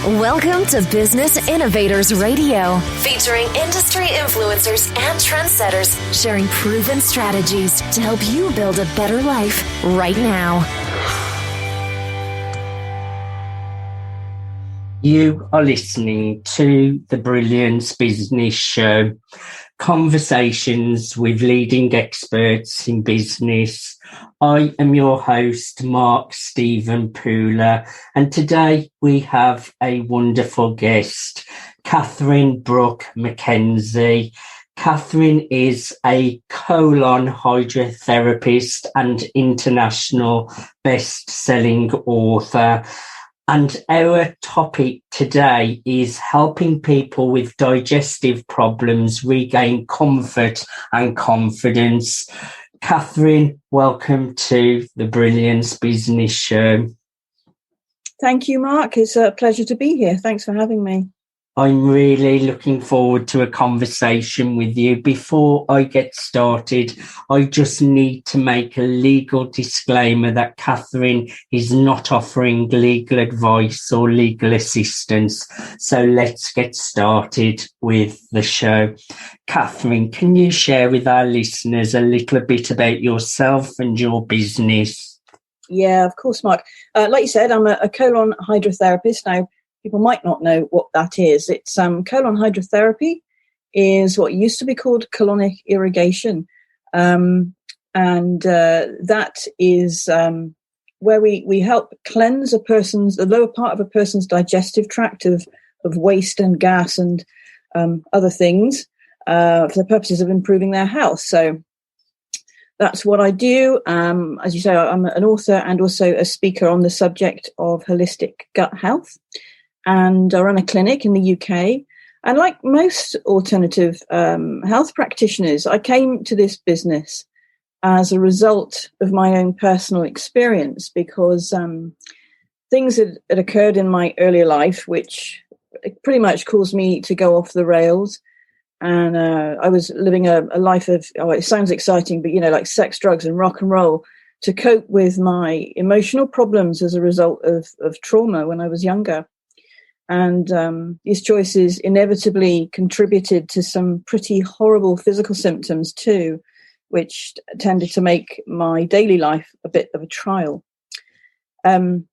Welcome to Business Innovators Radio, featuring industry influencers and trendsetters sharing proven strategies to help you build a better life right now. You are listening to the Brilliance Business Show, conversations with leading experts in business. I am your host, Mark Stephen Pooler, and today we have a wonderful guest, Katherine Brooke-MacKenzie. Katherine is a colon hydrotherapist and international best-selling author. And our topic today is helping people with digestive problems regain comfort and confidence. Katherine, welcome to the Brilliance Business Show. Thank you, Mark. It's a pleasure to be here. Thanks for having me. I'm really looking forward to a conversation with you. Before I get started, I just need to make a legal disclaimer that Katherine is not offering legal advice or legal assistance. So let's get started with the show. Katherine, can you share with our listeners a little bit about yourself and your business? Yeah, of course, Mark. Like you said, I'm a colon hydrotherapist. Now, people might not know what that is. It's colon hydrotherapy is what used to be called colonic irrigation. And that is where we help cleanse the lower part of a person's digestive tract of waste and gas and other things for the purposes of improving their health. So that's what I do. As you say, I'm an author and also a speaker on the subject of holistic gut health. And I run a clinic in the UK. And like most alternative health practitioners, I came to this business as a result of my own personal experience because things had occurred in my earlier life, which pretty much caused me to go off the rails. And I was living a life of, it sounds exciting, but, like sex, drugs and rock and roll to cope with my emotional problems as a result of trauma when I was younger. And these choices inevitably contributed to some pretty horrible physical symptoms too, which tended to make my daily life a bit of a trial. And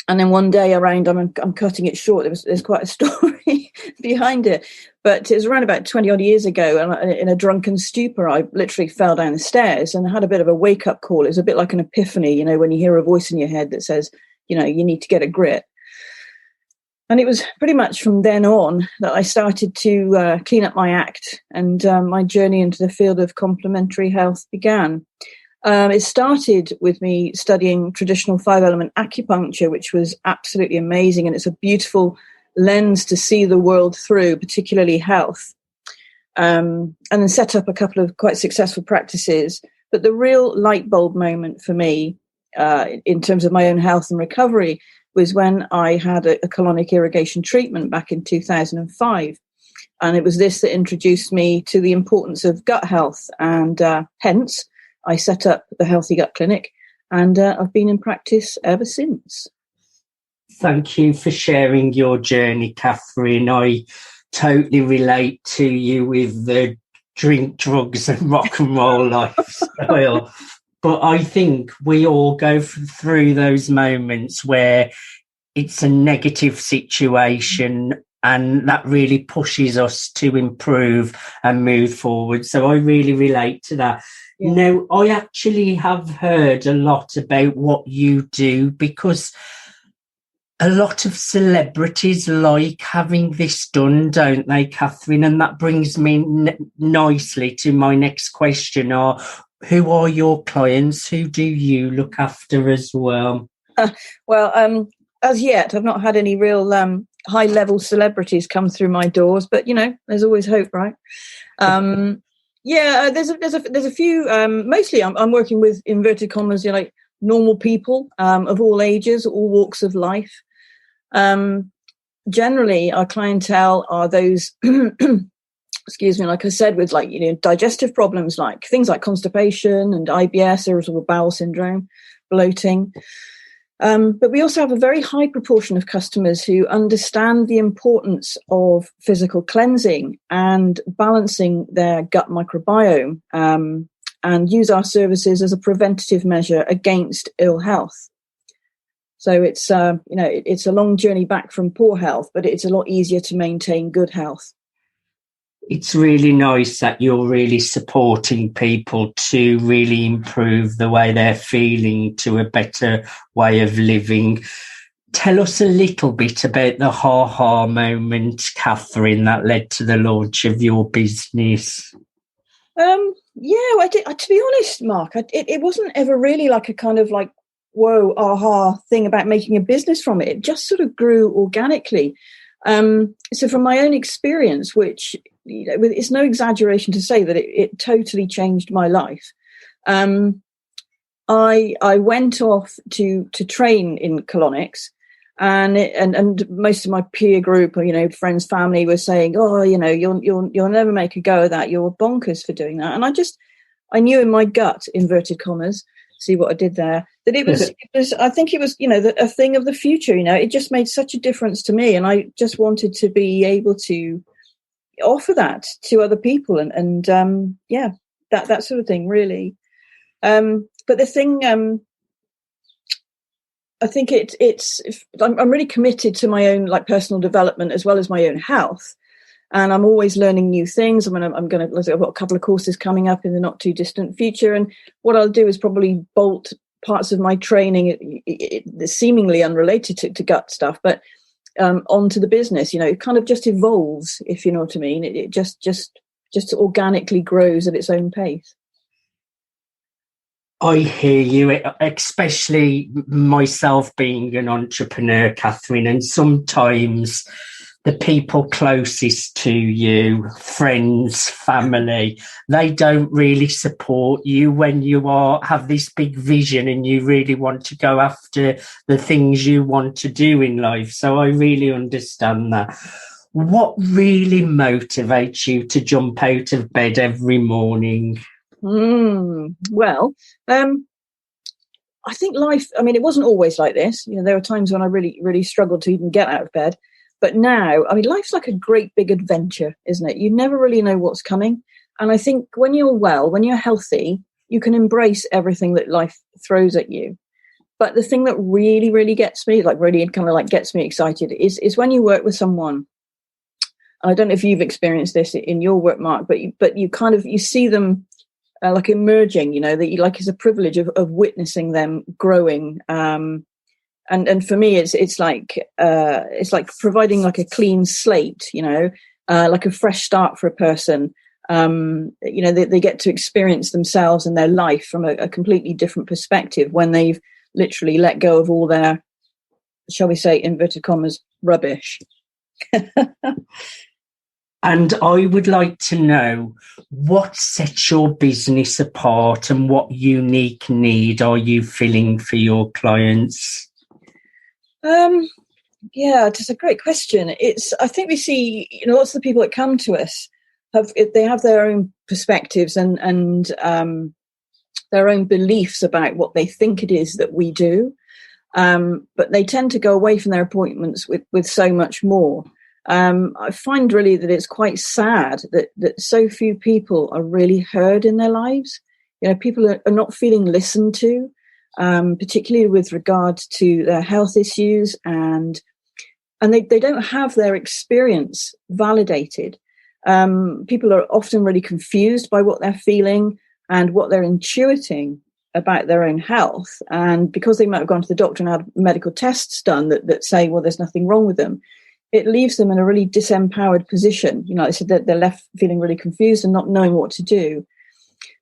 then one day around, I'm cutting it short. There's quite a story behind it, but it was around about 20 odd years ago. And in a drunken stupor, I literally fell down the stairs and had a bit of a wake up call. It was a bit like an epiphany, when you hear a voice in your head that says, you need to get a grip. And it was pretty much from then on that I started to clean up my act, and my journey into the field of complementary health began. It started with me studying Traditional Five Element Acupuncture, which was absolutely amazing. And it's a beautiful lens to see the world through, particularly health. And then set up a couple of quite successful practices. But the real light bulb moment for me in terms of my own health and recovery was when I had a colonic irrigation treatment back in 2005. And it was this that introduced me to the importance of gut health. And hence, I set up the Healthy Gut Clinic, and I've been in practice ever since. Thank you for sharing your journey, Katherine. I totally relate to you with the drink, drugs and rock and roll lifestyle. But I think we all go through those moments where it's a negative situation and that really pushes us to improve and move forward. So I really relate to that. Yeah. Now, I actually have heard a lot about what you do because a lot of celebrities like having this done, don't they, Katherine? And that brings me nicely to my next question. Who are your clients? Who do you look after as well? As yet, I've not had any real high-level celebrities come through my doors, but there's always hope, right? There's a few. Mostly, I'm working with inverted commas, normal people of all ages, all walks of life. Generally, our clientele are those. Excuse me, like I said, with digestive problems, like things like constipation and IBS, irritable bowel syndrome, bloating. But we also have a very high proportion of customers who understand the importance of physical cleansing and balancing their gut microbiome, and use our services as a preventative measure against ill health. So it's it's a long journey back from poor health, but it's a lot easier to maintain good health. It's really nice that you're really supporting people to really improve the way they're feeling to a better way of living. Tell us a little bit about the ha-ha moment, Katherine, that led to the launch of your business. I did. To be honest, Mark, it wasn't ever really like a kind of like, whoa, aha thing about making a business from it. It just sort of grew organically. So from my own experience, which, it's no exaggeration to say that it totally changed my life. I went off to train in colonics, and most of my peer group, friends, family were saying, oh, you'll never make a go of that. You're bonkers for doing that. And I knew in my gut, inverted commas, see what I did there, that it was I think it was, a thing of the future. It just made such a difference to me. And I just wanted to be able to offer that to other people and that sort of thing, really. But the thing, I think I'm really committed to my own personal development as well as my own health. And I'm always learning new things. I've got a couple of courses coming up in the not too distant future. And what I'll do is probably bolt parts of my training, seemingly unrelated to gut stuff, but onto the business. It kind of just evolves, if you know what I mean. It just organically grows at its own pace. I hear you, especially myself being an entrepreneur, Katherine, and sometimes the people closest to you, friends, family, they don't really support you when you have this big vision and you really want to go after the things you want to do in life. So I really understand that. What really motivates you to jump out of bed every morning? Well, I think life, it wasn't always like this. There were times when I really, really struggled to even get out of bed. But now, life's like a great big adventure, isn't it? You never really know what's coming. And I think when you're well, when you're healthy, you can embrace everything that life throws at you. But the thing that really, really gets me, gets me excited is when you work with someone. I don't know if you've experienced this in your work, Mark, but you see them emerging, that you it's a privilege of witnessing them growing. And for me, it's like providing a clean slate, like a fresh start for a person. They get to experience themselves and their life from a completely different perspective when they've literally let go of all their, shall we say, inverted commas, rubbish. And I would like to know what sets your business apart and what unique need are you filling for your clients? It's a great question. I think we see, lots of the people that come to us have their own perspectives and their own beliefs about what they think it is that we do. But they tend to go away from their appointments with so much more. I find really that it's quite sad that so few people are really heard in their lives. People are not feeling listened to, particularly with regard to their health issues, and they don't have their experience validated. People are often really confused by what they're feeling and what they're intuiting about their own health. And because they might have gone to the doctor and had medical tests done that say, well, there's nothing wrong with them, it leaves them in a really disempowered position. I said that they're left feeling really confused and not knowing what to do.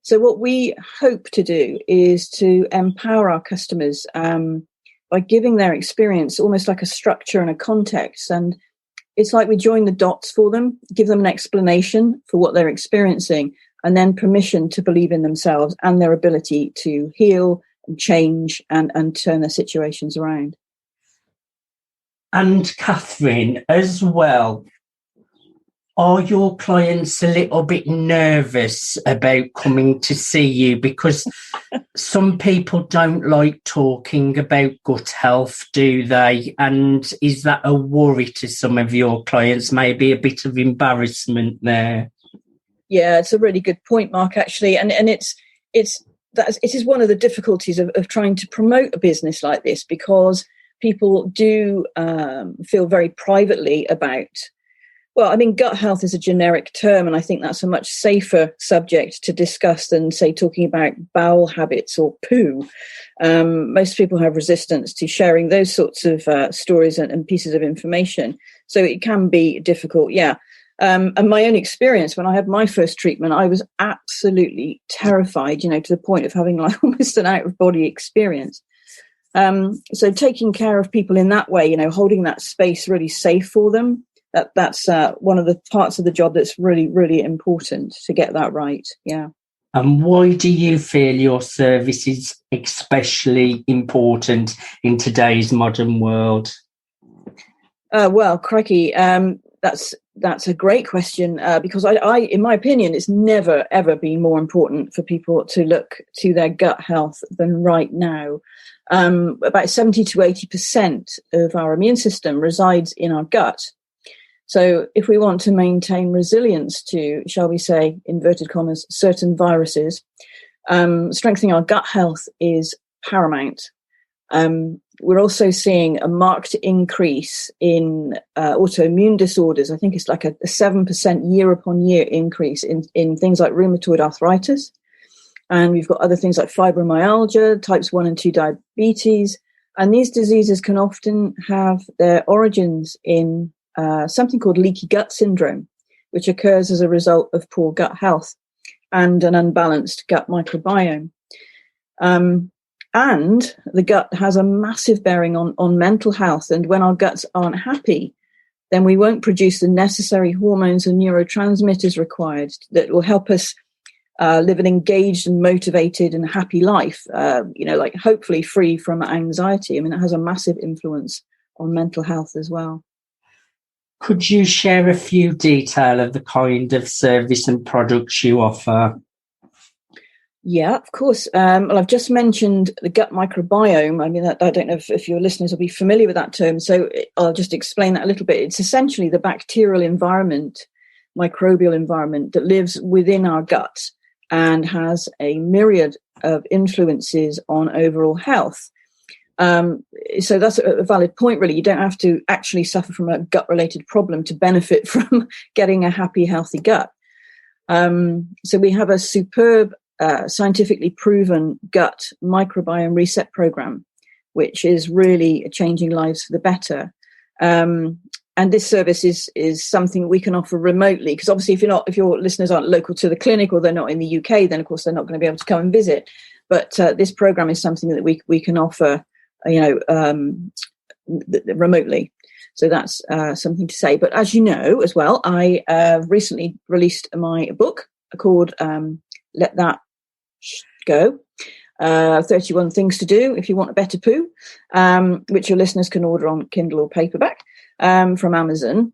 So what we hope to do is to empower our customers by giving their experience almost like a structure and a context. And it's like we join the dots for them, give them an explanation for what they're experiencing, and then permission to believe in themselves and their ability to heal and change and turn their situations around. And Katherine, as well, Are your clients a little bit nervous about coming to see you? Because some people don't like talking about gut health, do they? And is that a worry to some of your clients? Maybe a bit of embarrassment there? Yeah, it's a really good point, Mark, actually. And it is one of the difficulties of trying to promote a business like this, because people do feel very privately about, well, I mean, gut health is a generic term, and I think that's a much safer subject to discuss than, say, talking about bowel habits or poo. Most people have resistance to sharing those sorts of stories and pieces of information. So it can be difficult, yeah. And my own experience, when I had my first treatment, I was absolutely terrified, to the point of having like almost an out-of-body experience. So taking care of people in that way, holding that space really safe for them, that's one of the parts of the job that's really, really important to get that right. Yeah. And why do you feel your service is especially important in today's modern world? Well, crikey, that's a great question, because I, in my opinion, it's never, ever been more important for people to look to their gut health than right now. About 70 to 80% of our immune system resides in our gut. So if we want to maintain resilience to, shall we say, inverted commas, certain viruses, strengthening our gut health is paramount. We're also seeing a marked increase in autoimmune disorders. I think it's like a 7% year upon year increase in things like rheumatoid arthritis. And we've got other things like fibromyalgia, types 1 and 2 diabetes. And these diseases can often have their origins in something called leaky gut syndrome, which occurs as a result of poor gut health and an unbalanced gut microbiome. And the gut has a massive bearing on mental health. And when our guts aren't happy, then we won't produce the necessary hormones and neurotransmitters required that will help us live an engaged and motivated and happy life, like hopefully free from anxiety. I mean, it has a massive influence on mental health as well. Could you share a few details of the kind of service and products you offer? Yeah, of course. Well, I've just mentioned the gut microbiome. I mean, I don't know if your listeners will be familiar with that term, so I'll just explain that a little bit. It's essentially the bacterial environment, microbial environment that lives within our gut and has a myriad of influences on overall health. So that's a valid point, really. You don't have to actually suffer from a gut-related problem to benefit from getting a happy, healthy gut. So we have a superb, scientifically proven gut microbiome reset program, which is really changing lives for the better. And this service is something we can offer remotely, because obviously if your listeners aren't local to the clinic or they're not in the UK, then of course they're not going to be able to come and visit. But this program is something that we can offer remotely. So that's something to say. But as you know as well, I recently released my book called Let That Go, 31 Things to Do If You Want a Better Poo, which your listeners can order on Kindle or paperback from Amazon.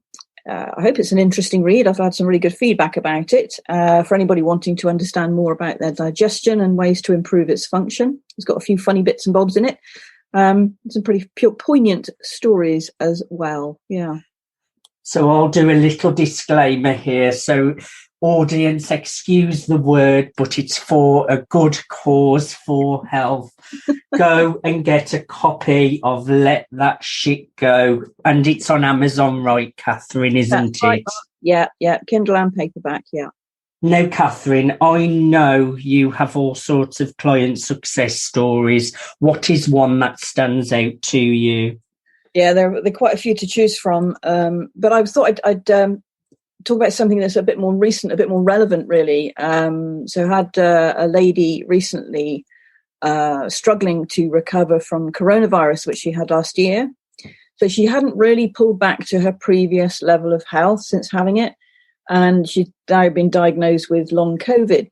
I hope it's an interesting read. I've had some really good feedback about it. For anybody wanting to understand more about their digestion and ways to improve its function. It's got a few funny bits and bobs in it. Some pretty poignant stories as well. Yeah. So I'll do a little disclaimer here. So audience, excuse the word, but it's for a good cause, for health. Go and get a copy of Let That Shit Go. And it's on Amazon, right, Catherine, isn't it? Yeah, Kindle and paperback, yeah. Now, Catherine, I know you have all sorts of client success stories. What is one that stands out to you? Yeah, there are quite a few to choose from. But I thought I'd talk about something that's a bit more recent, a bit more relevant, really. So I had a lady recently struggling to recover from coronavirus, which she had last year. So she hadn't really pulled back to her previous level of health since having it. And she'd now been diagnosed with long COVID.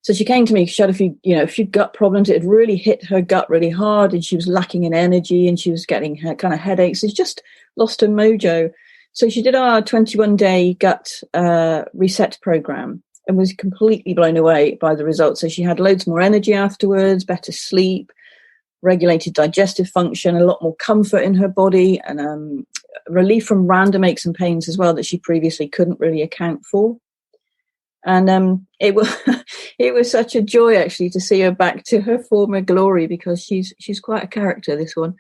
So she came to me, she had a few gut problems. It had really hit her gut really hard, and she was lacking in energy, and she was getting her kind of headaches. She's just lost her mojo. So she did our 21-day gut reset program and was completely blown away by the results. So she had loads more energy afterwards, better sleep, regulated digestive function, a lot more comfort in her body, and relief from random aches and pains as well that she previously couldn't really account for. And it was such a joy actually to see her back to her former glory, because she's quite a character, this one.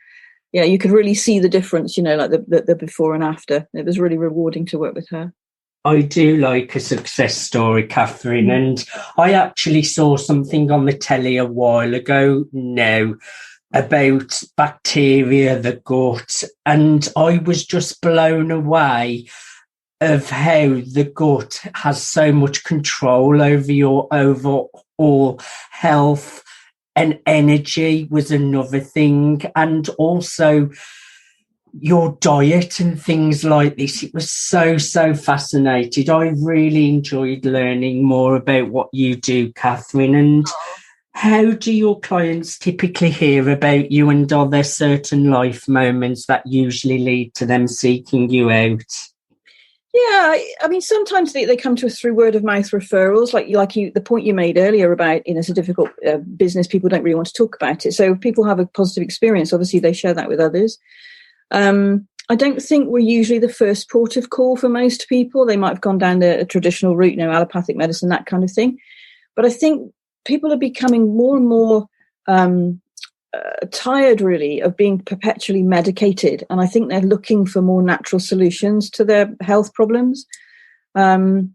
Yeah, you could really see the difference, like the before and after. It was really rewarding to work with her. I do like a success story, Catherine, and I actually saw something on the telly a while ago now about bacteria, the gut, and I was just blown away of how the gut has so much control over your overall health. And energy was another thing. And also your diet and things like this. It was so fascinating. I really enjoyed learning more about what you do, Catherine. And how do your clients typically hear about you, and are there certain life moments that usually lead to them seeking you out? Yeah, I mean, sometimes they come to us through word of mouth referrals, like the point you made earlier about, it's a difficult business. People don't really want to talk about it. So if people have a positive experience, obviously they share that with others. I don't think we're usually the first port of call for most people. They might have gone down a traditional route, allopathic medicine, that kind of thing. But I think people are becoming more and more tired, really, of being perpetually medicated. And I think they're looking for more natural solutions to their health problems. And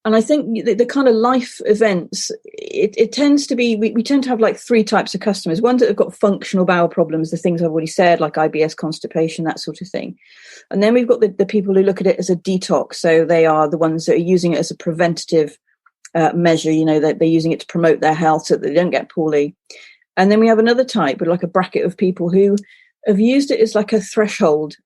I think the kind of life events, it tends to be, we tend to have like three types of customers. Ones that have got functional bowel problems, the things I've already said, like IBS, constipation, that sort of thing. And then we've got the people who look at it as a detox. So they are the ones that are using it as a preventative measure, that they're using it to promote their health so that they don't get poorly. And then we have another type, with like a bracket of people who have used it as like a threshold.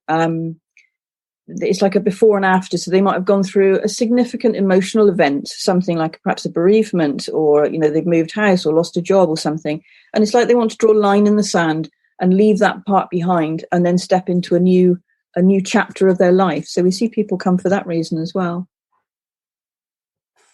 It's like a before and after. So they might have gone through a significant emotional event, something like perhaps a bereavement, or, they've moved house or lost a job or something. And it's like they want to draw a line in the sand and leave that part behind and then step into a new chapter of their life. So we see people come for that reason as well.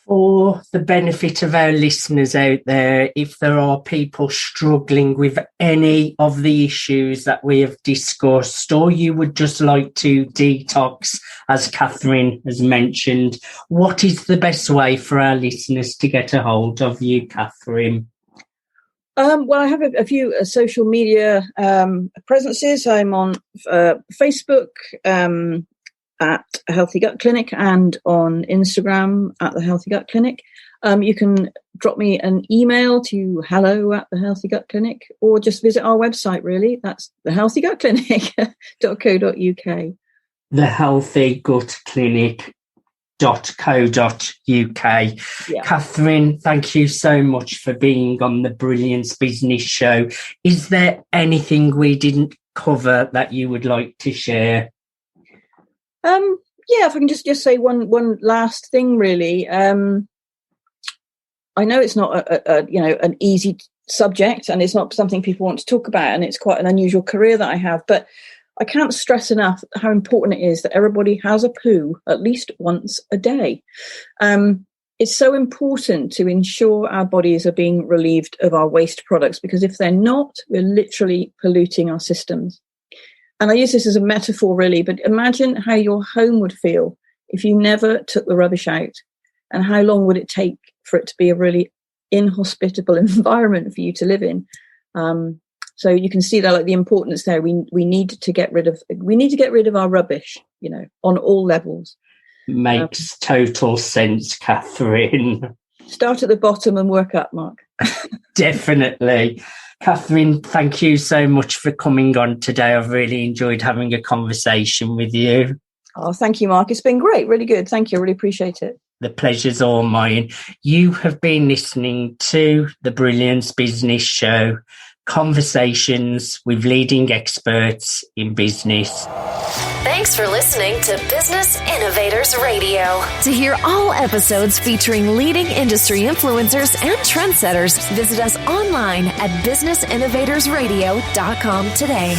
For the benefit of our listeners out there, if there are people struggling with any of the issues that we have discussed, or you would just like to detox, as Catherine has mentioned, what is the best way for our listeners to get a hold of you, Catherine? Well, I have a few social media presences. I'm on Facebook, at Healthy Gut Clinic, and on Instagram at The Healthy Gut Clinic. You can drop me an email to hello@thehealthygutclinic, or just visit our website, really. That's thehealthygutclinic.co.uk. thehealthygutclinic.co.uk. Yeah. Catherine, thank you so much for being on the Brilliance Business Show. Is there anything we didn't cover that you would like to share? Yeah, if I can just say one last thing, really. I know it's not an easy subject, and it's not something people want to talk about, and it's quite an unusual career that I have, but I can't stress enough how important it is that everybody has a poo at least once a day. It's so important to ensure our bodies are being relieved of our waste products, because if they're not, we're literally polluting our systems. And I use this as a metaphor, really, but imagine how your home would feel if you never took the rubbish out, and how long would it take for it to be a really inhospitable environment for you to live in. So you can see that, like, the importance there. We need to get rid of our rubbish, on all levels. Makes total sense, Catherine. Start at the bottom and work up, Mark. Definitely. Catherine, thank you so much for coming on today. I've really enjoyed having a conversation with you. Oh, thank you, Mark. It's been great. Really good. Thank you. I really appreciate it. The pleasure's all mine. You have been listening to the Brilliance Business Show, conversations with leading experts in business. Thanks for listening to Business Innovators Radio. To hear all episodes featuring leading industry influencers and trendsetters, visit us online at businessinnovatorsradio.com today.